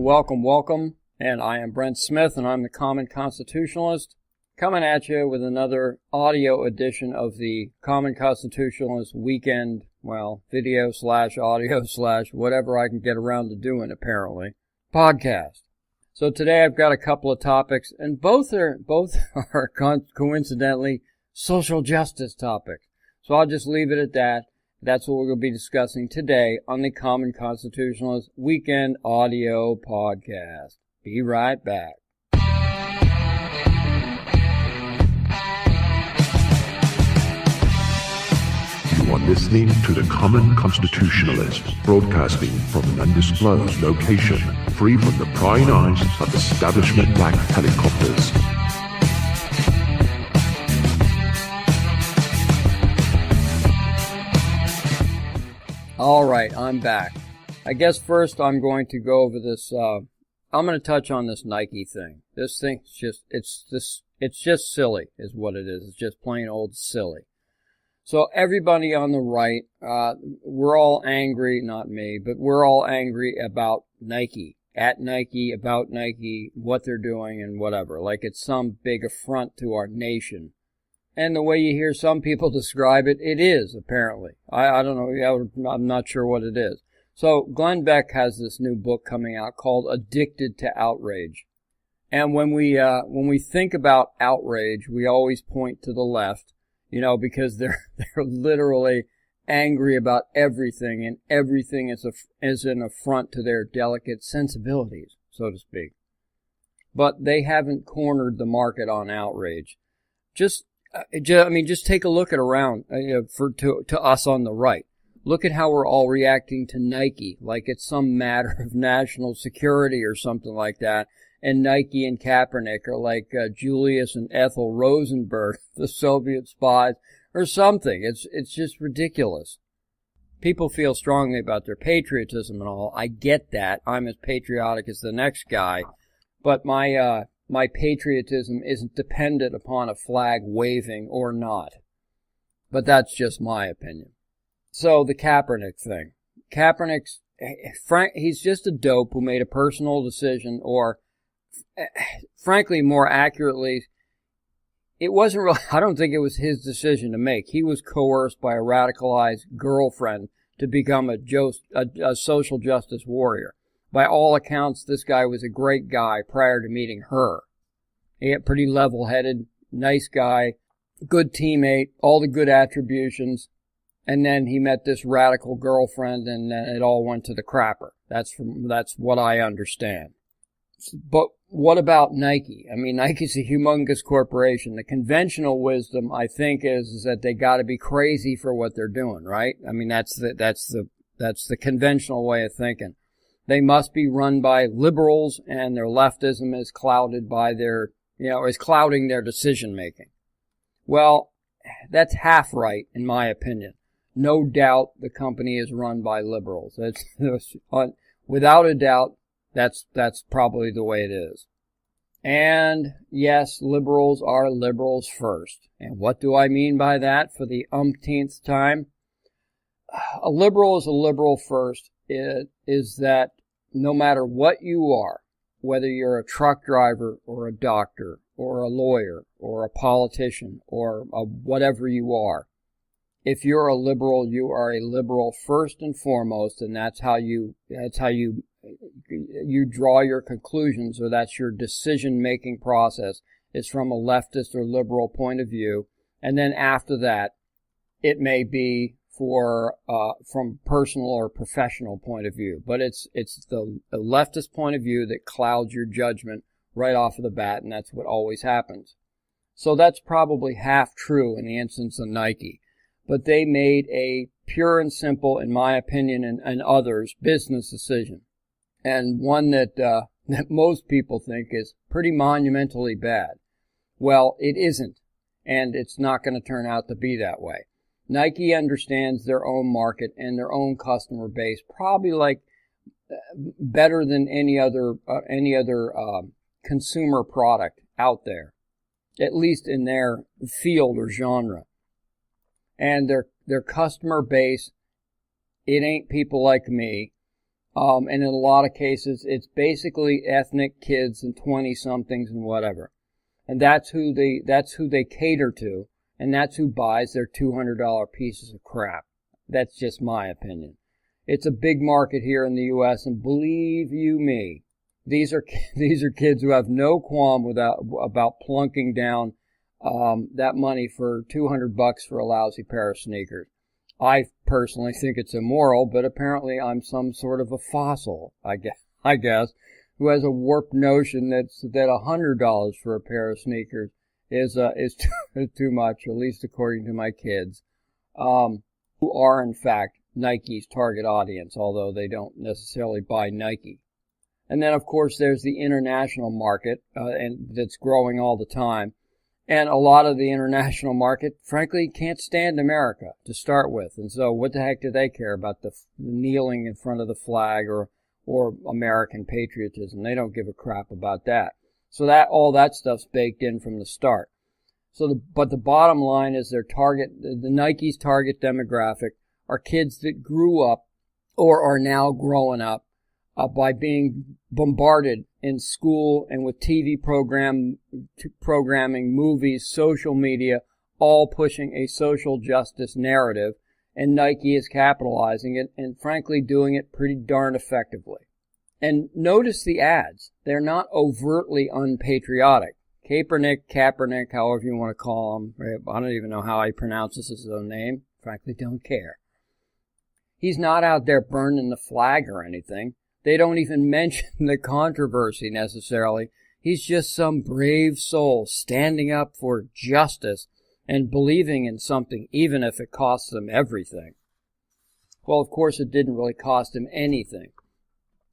welcome. And I am Brent Smith, and I'm the Common Constitutionalist, coming at you with another audio edition of the Common Constitutionalist weekend, video / audio / whatever I can get around to doing, apparently, podcast. So today I've got a couple of topics, and both are coincidentally social justice topics. So I'll just leave it at that. That's what we're going to be discussing today on the Common Constitutionalist Weekend Audio Podcast. Be right back. You are listening to the Common Constitutionalist, broadcasting from an undisclosed location, free from the prying eyes of establishment black helicopters. All right, I'm back. I guess first I'm going to go over this, I'm going to touch on this Nike thing. This thing, it's just silly is what it is. It's just plain old silly. So everybody on the right, we're all angry, not me, but we're all angry about Nike, at Nike, about Nike, what they're doing and whatever. Like it's some big affront to our nation. And the way you hear some people describe it, it is, apparently. I don't know, I'm not sure what it is. So Glenn Beck has this new book coming out called Addicted to Outrage. And when we think about outrage, we always point to the left, because they're literally angry about everything, and everything is an affront to their delicate sensibilities, so to speak. But they haven't cornered the market on outrage. Just take a look at around to us on the right. Look at how we're all reacting to Nike, like it's some matter of national security or something like that. And Nike and Kaepernick are like Julius and Ethel Rosenberg, the Soviet spies, or something. It's just ridiculous. People feel strongly about their patriotism and all. I get that. I'm as patriotic as the next guy, but my patriotism isn't dependent upon a flag waving or not. But that's just my opinion. So the Kaepernick thing. Kaepernick's, he's just a dope who made a personal decision, or frankly, more accurately, it wasn't really, I don't think it was his decision to make. He was coerced by a radicalized girlfriend to become a social justice warrior. By all accounts, this guy was a great guy prior to meeting her. He had pretty level-headed, nice guy, good teammate, all the good attributions. And then he met this radical girlfriend, and it all went to the crapper. That's what I understand. But what about Nike? I mean, Nike's a humongous corporation. The conventional wisdom, I think, is that they got to be crazy for what they're doing, right? I mean, that's the conventional way of thinking. They must be run by liberals, and their leftism is clouded by is clouding their decision making. Well, that's half right, in my opinion. No doubt the company is run by liberals. Without a doubt, that's probably the way it is. And yes, liberals are liberals first. And what do I mean by that for the umpteenth time? A liberal is a liberal first. It is that no matter what you are, whether you're a truck driver or a doctor or a lawyer or a politician or whatever you are, if you're a liberal, you are a liberal first and foremost, and that's how you draw your conclusions, or that's your decision-making process, is from a leftist or liberal point of view. And then after that, it may be from personal or professional point of view. But it's the leftist point of view that clouds your judgment right off of the bat, and that's what always happens. So that's probably half true in the instance of Nike. But they made a pure and simple, in my opinion and others, business decision. And one that most people think is pretty monumentally bad. Well, it isn't. And it's not going to turn out to be that way. Nike understands their own market and their own customer base probably better than any other consumer product out there, at least in their field or genre. And their customer base, it ain't people like me. And in a lot of cases, it's basically ethnic kids and 20-somethings and whatever. And that's who they cater to, and that's who buys their $200 pieces of crap. That's just my opinion. It's a big market here in the U.S., and believe you me, these are kids who have no qualm about plunking down that money for $200 for a lousy pair of sneakers. I personally think it's immoral, but apparently I'm some sort of a fossil, I guess, who has a warped notion that $100 for a pair of sneakers is too much, at least according to my kids, who are in fact Nike's target audience, although they don't necessarily buy Nike. And then, of course, there's the international market, and that's growing all the time. And a lot of the international market, frankly, can't stand America to start with. And so what the heck do they care about the kneeling in front of the flag or American patriotism? They don't give a crap about that. So all that stuff's baked in from the start. But the bottom line is the Nike's target demographic are kids that grew up or are now growing up by being bombarded in school and with TV programming, movies, social media, all pushing a social justice narrative, and Nike is capitalizing it and frankly doing it pretty darn effectively. And notice the ads. They're not overtly unpatriotic. Kaepernick, however you want to call him. I don't even know how he pronounces his own name. Frankly, don't care. He's not out there burning the flag or anything. They don't even mention the controversy necessarily. He's just some brave soul standing up for justice and believing in something, even if it costs him everything. Well, of course, it didn't really cost him anything.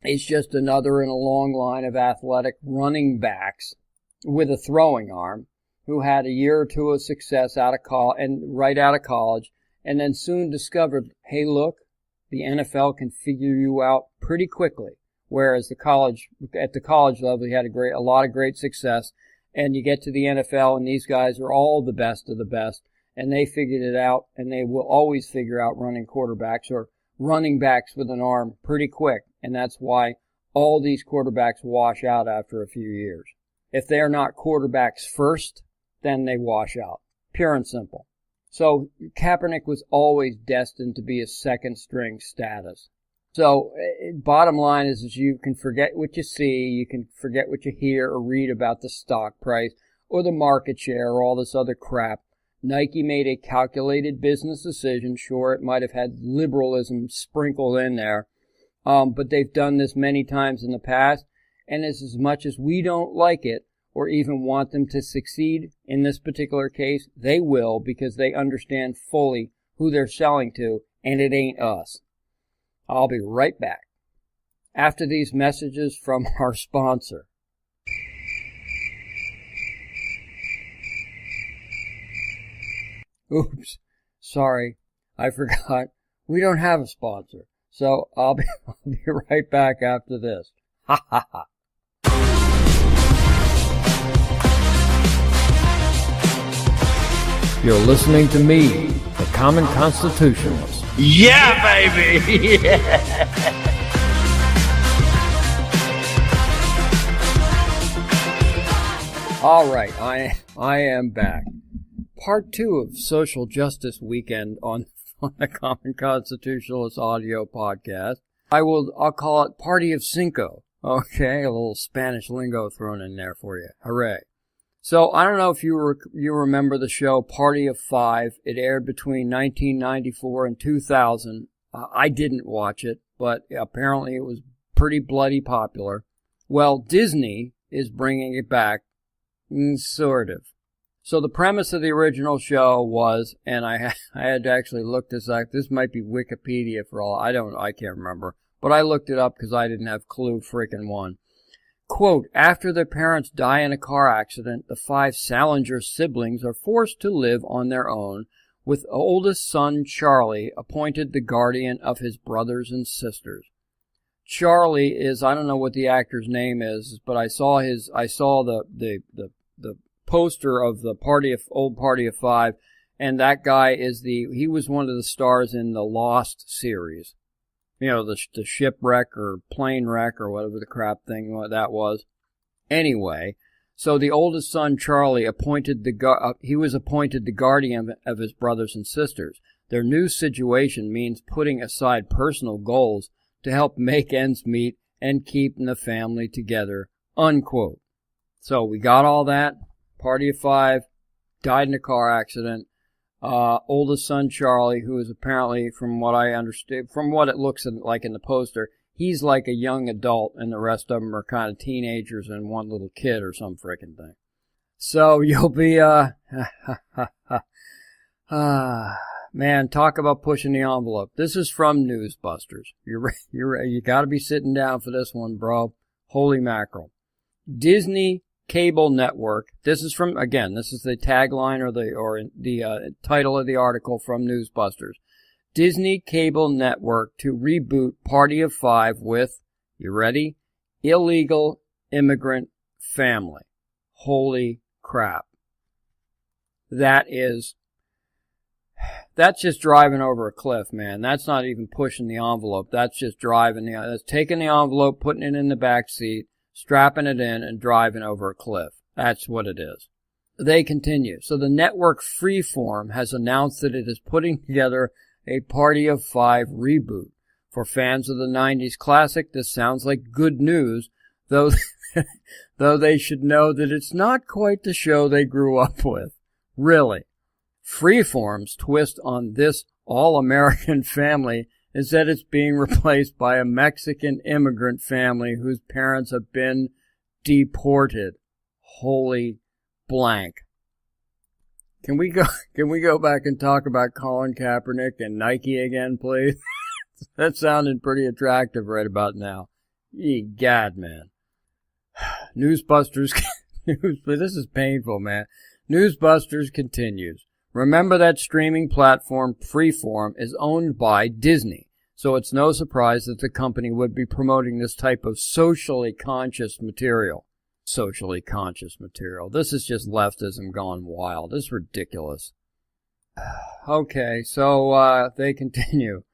He's just another in a long line of athletic running backs with a throwing arm who had a year or two of success right out of college, and then soon discovered, hey, look, the NFL can figure you out pretty quickly. Whereas at the college level, he had a lot of great success, and you get to the NFL, and these guys are all the best of the best, and they figured it out, and they will always figure out running quarterbacks or running backs with an arm pretty quick, and that's why all these quarterbacks wash out after a few years. If they're not quarterbacks first, then they wash out. Pure and simple. So Kaepernick was always destined to be a second-string status. So bottom line is you can forget what you see, you can forget what you hear or read about the stock price or the market share or all this other crap. Nike made a calculated business decision. Sure, it might have had liberalism sprinkled in there, but they've done this many times in the past, and as much as we don't like it or even want them to succeed in this particular case, they will, because they understand fully who they're selling to, and it ain't us. I'll be right back after these messages from our sponsor. Oops, sorry, I forgot. We don't have a sponsor, so I'll be right back after this. Ha ha ha. You're listening to me, the Common Constitutionalist. Yeah, baby! Yeah. All right, I am back. Part 2 of Social Justice Weekend on the Common Constitutionalist audio podcast. I'll call it Party of Cinco. Okay, a little Spanish lingo thrown in there for you. Hooray. So, I don't know if you remember the show Party of Five. It aired between 1994 and 2000. I didn't watch it, but apparently it was pretty bloody popular. Well, Disney is bringing it back, sort of. So the premise of the original show was, and I had to actually look this up. This might be Wikipedia for all, I can't remember. But I looked it up because I didn't have clue freaking one. Quote, after their parents die in a car accident, the 5 Salinger siblings are forced to live on their own, with oldest son Charlie appointed the guardian of his brothers and sisters. Charlie is, I don't know what the actor's name is, but I saw the poster of the old Party of Five, and that guy he was one of the stars in the Lost series. the shipwreck or plane wreck or whatever the crap thing that was. Anyway, so the oldest son, Charlie, he was appointed the guardian of his brothers and sisters. Their new situation means putting aside personal goals to help make ends meet and keeping the family together, unquote. So we got all that. Party of 5, died in a car accident. Oldest son, Charlie, who is apparently, from what I understood, from what it looks like in the poster, he's like a young adult, and the rest of them are kind of teenagers and one little kid or some frickin' thing. So you'll be, man, talk about pushing the envelope. This is from Newsbusters. You gotta be sitting down for this one, bro. Holy mackerel. Disney Cable Network. This is the tagline or the title of the article from Newsbusters. Disney Cable Network to reboot Party of 5 with, you ready? Illegal immigrant family. Holy crap. That's just driving over a cliff, man. That's not even pushing the envelope. That's just that's taking the envelope, putting it in the back seat, strapping it in, and driving over a cliff. That's what it is. They continue. So the network Freeform has announced that it is putting together a Party of 5 reboot. For fans of the 90s classic, this sounds like good news, though they should know that it's not quite the show they grew up with. Really. Freeform's twist on this all-American family is that it's being replaced by a Mexican immigrant family whose parents have been deported. Holy blank. Can we go back and talk about Colin Kaepernick and Nike again, please? That sounded pretty attractive right about now. Ye God, man. Newsbusters, this is painful, man. Newsbusters continues. Remember that streaming platform Freeform is owned by Disney, so it's no surprise that the company would be promoting this type of socially conscious material. Socially conscious material. This is just leftism gone wild. This is ridiculous. Okay, so they continue.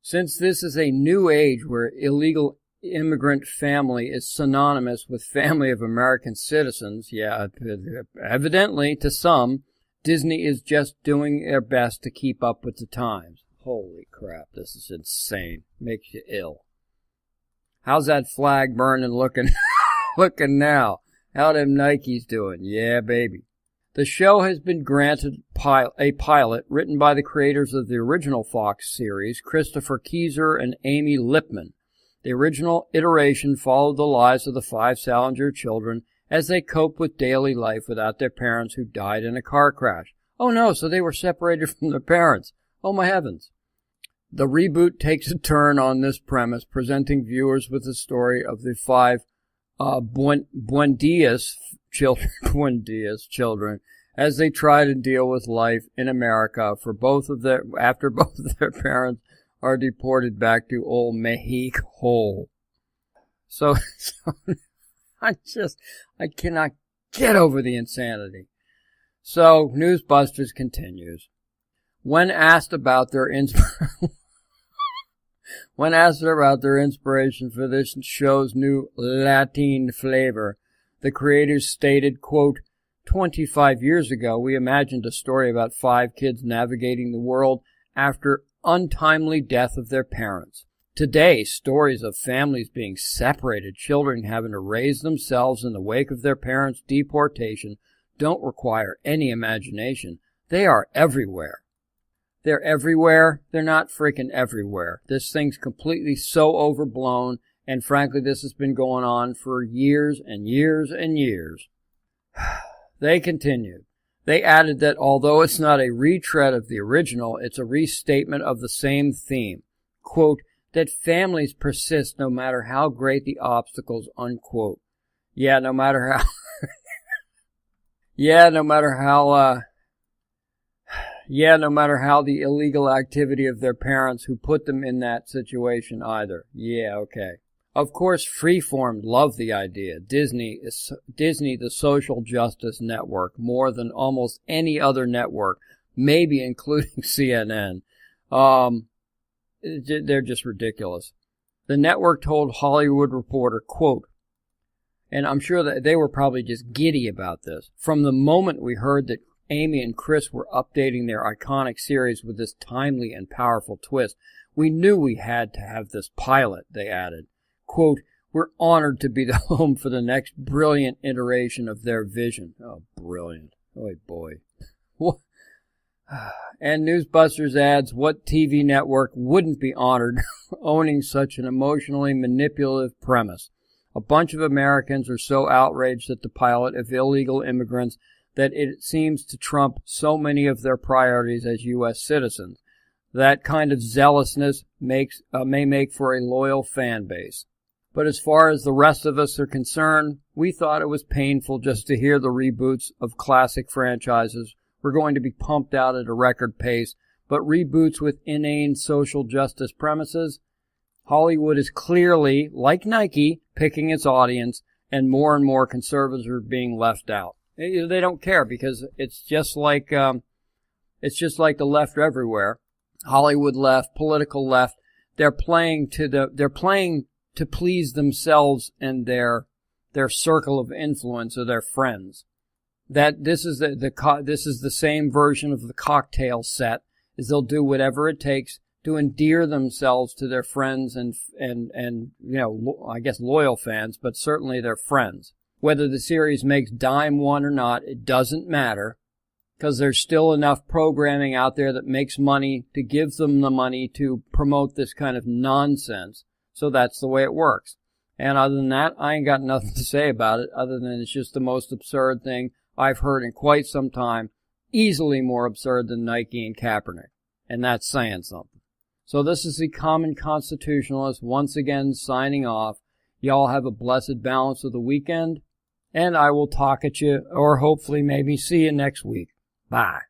Since this is a new age where illegal immigrant family is synonymous with family of American citizens, evidently to some, Disney is just doing their best to keep up with the times. Holy crap, this is insane. Makes you ill. How's that flag burning looking now? How them Nikes doing? Yeah, baby. The show has been granted a pilot written by the creators of the original Fox series, Christopher Keyser and Amy Lipman. The original iteration followed the lives of the 5 Salinger children as they coped with daily life without their parents who died in a car crash. Oh no, so they were separated from their parents. Oh my heavens. The reboot takes a turn on this premise, presenting viewers with the story of the 5 Buendias children as they try to deal with life in America after both of their parents are deported back to old Mexico. So I cannot get over the insanity. So Newsbusters continues. When asked about their inspiration for this show's new Latin flavor, the creators stated, quote, 25 years ago, we imagined a story about 5 kids navigating the world after untimely death of their parents. Today, stories of families being separated, children having to raise themselves in the wake of their parents' deportation, don't require any imagination. They are everywhere. They're everywhere. They're not freaking everywhere. This thing's completely so overblown, and frankly, this has been going on for years and years and years. They continued. They added that although it's not a retread of the original, it's a restatement of the same theme. Quote, that families persist no matter how great the obstacles, unquote. No matter how the illegal activity of their parents who put them in that situation either. Yeah, okay. Of course, Freeform loved the idea. Disney, the social justice network, more than almost any other network, maybe including CNN. they're just ridiculous. The network told Hollywood Reporter, quote, and I'm sure that they were probably just giddy about this. From the moment we heard that Amy and Chris were updating their iconic series with this timely and powerful twist, we knew we had to have this pilot, they added. Quote, we're honored to be the home for the next brilliant iteration of their vision. Oh, brilliant. Oh, boy. And Newsbusters adds, what TV network wouldn't be honored owning such an emotionally manipulative premise? A bunch of Americans are so outraged at the pilot of illegal immigrants that it seems to trump so many of their priorities as U.S. citizens. That kind of zealousness may make for a loyal fan base. But as far as the rest of us are concerned, we thought it was painful just to hear the reboots of classic franchises were going to be pumped out at a record pace, but reboots with inane social justice premises, Hollywood is clearly, like Nike, picking its audience, and more conservatives are being left out. They don't care because it's just like the left everywhere. Hollywood left, political left. They're playing to please themselves and their circle of influence or their friends. That this is the same version of the cocktail set, is they'll do whatever it takes to endear themselves to their friends and I guess loyal fans, but certainly their friends. Whether the series makes dime one or not, it doesn't matter, because there's still enough programming out there that makes money to give them the money to promote this kind of nonsense. So that's the way it works. And other than that, I ain't got nothing to say about it, other than it's just the most absurd thing I've heard in quite some time, easily more absurd than Nike and Kaepernick. And that's saying something. So this is the Common Constitutionalist once again signing off. Y'all have a blessed balance of the weekend, and I will talk at you, or hopefully maybe see you next week. Bye.